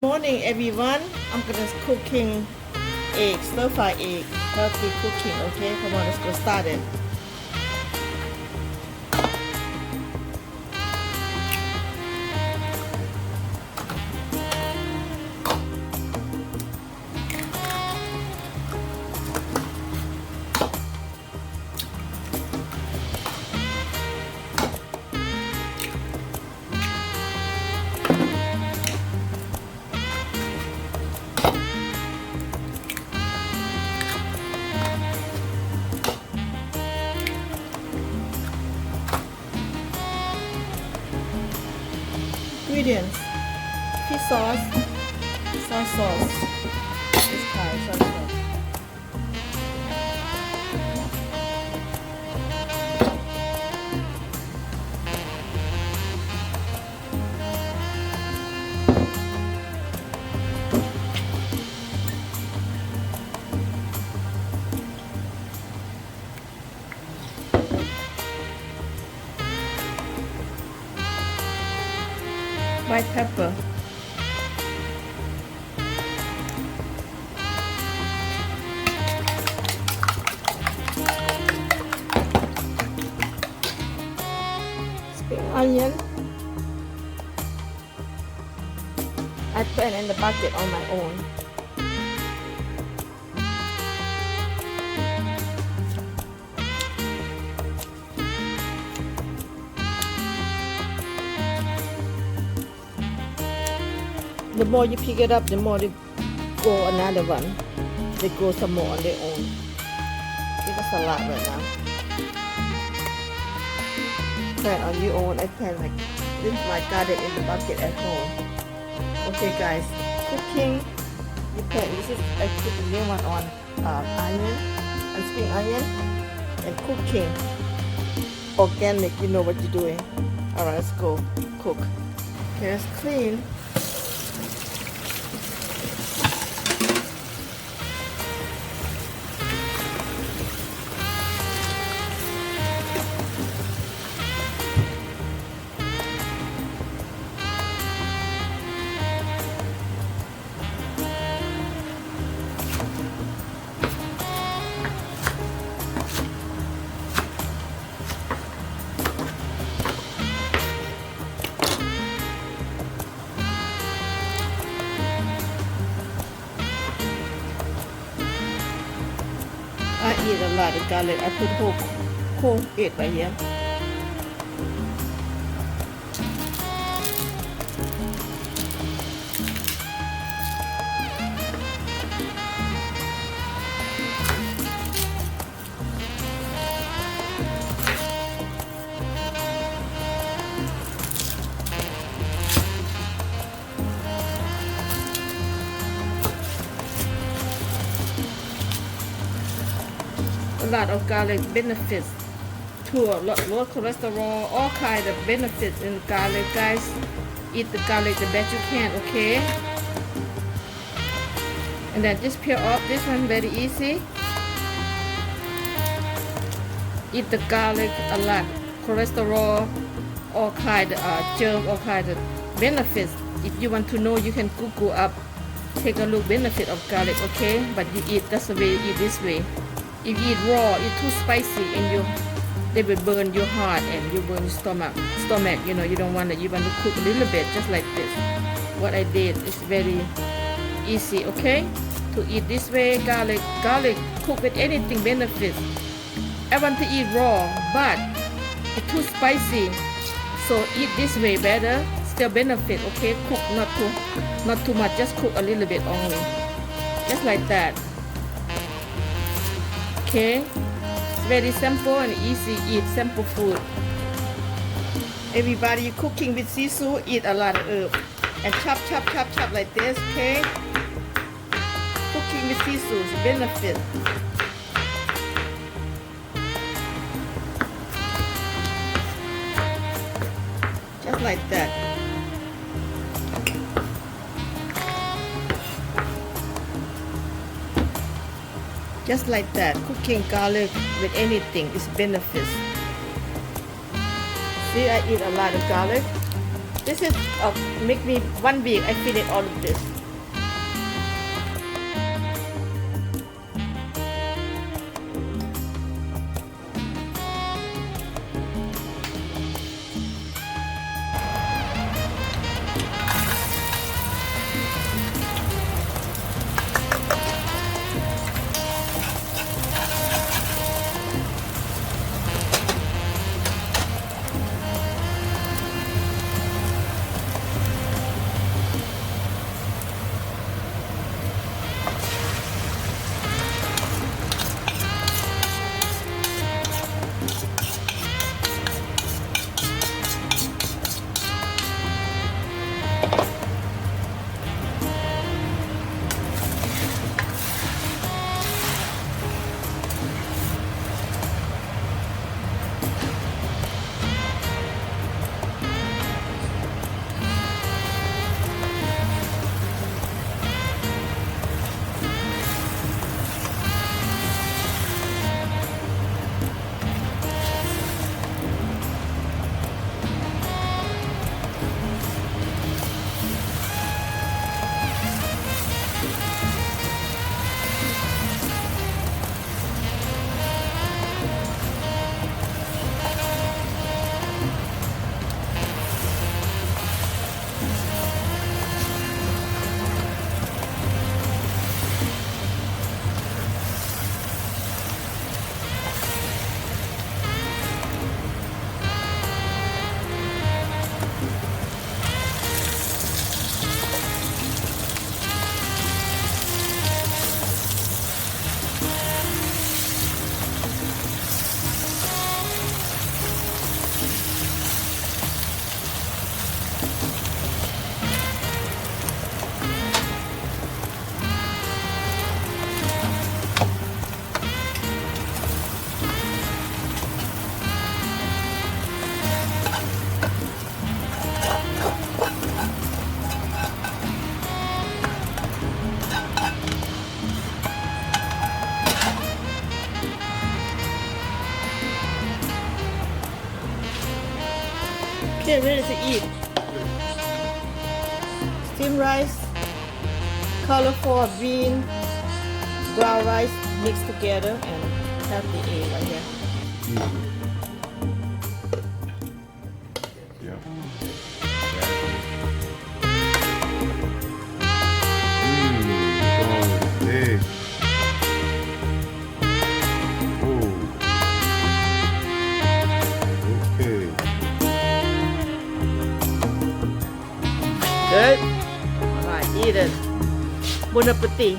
Morning everyone. I'm gonna cooking egg, stir fry egg, healthy cooking. Okay, come on, let's go start it. Ingredients: fish sauce, soy sauce, this Thai soy sauce, white pepper, spring onion. I put it in the bucket on my own. The more you pick it up, the more they go another one. They grow some more on their own. Give us a lot right now. Plant on your own. I plant like this. My garden in the bucket at home. Okay, guys, cooking. You plant. This is I put the new one on onion and spring onion and cooking. Organic. You know what you're doing. All right, let's go cook. Okay, let's clean. I eat a lot of garlic. I put whole it right here. A lot of garlic benefits to low cholesterol, all kind of benefits in garlic, guys. Eat the garlic the best you can, okay? And then just peel off this one, very easy. Eat the garlic a lot. Cholesterol, all kind of germ, all kind of benefits. If you want to know, you can Google up, take a look benefit of garlic, okay? But you eat, that's the way you eat this way. If you eat raw, it's too spicy and they will burn your heart and you burn your stomach. You know, you don't want it. You want to cook a little bit, just like this. What I did is very easy, okay? To eat this way, garlic cook with anything benefits. I want to eat raw, but it's too spicy. So eat this way better, still benefit, okay? Cook not too much, just cook a little bit only. Just like that. Okay, it's very simple and easy. Eat simple food. Everybody, you cooking with Sisu, eat a lot of herb and chop like this. Okay, cooking with Sisu is benefit. Just like that. Just like that, cooking garlic with anything is benefits. See, I eat a lot of garlic. This is make me 1 week. I finish all of this. Okay, ready to eat. Steamed rice, colorful bean, brown rice mixed together, and have the egg right here. Yeah. Egg. Oh. Okay. Good. Alright, eat it. Bon appetit.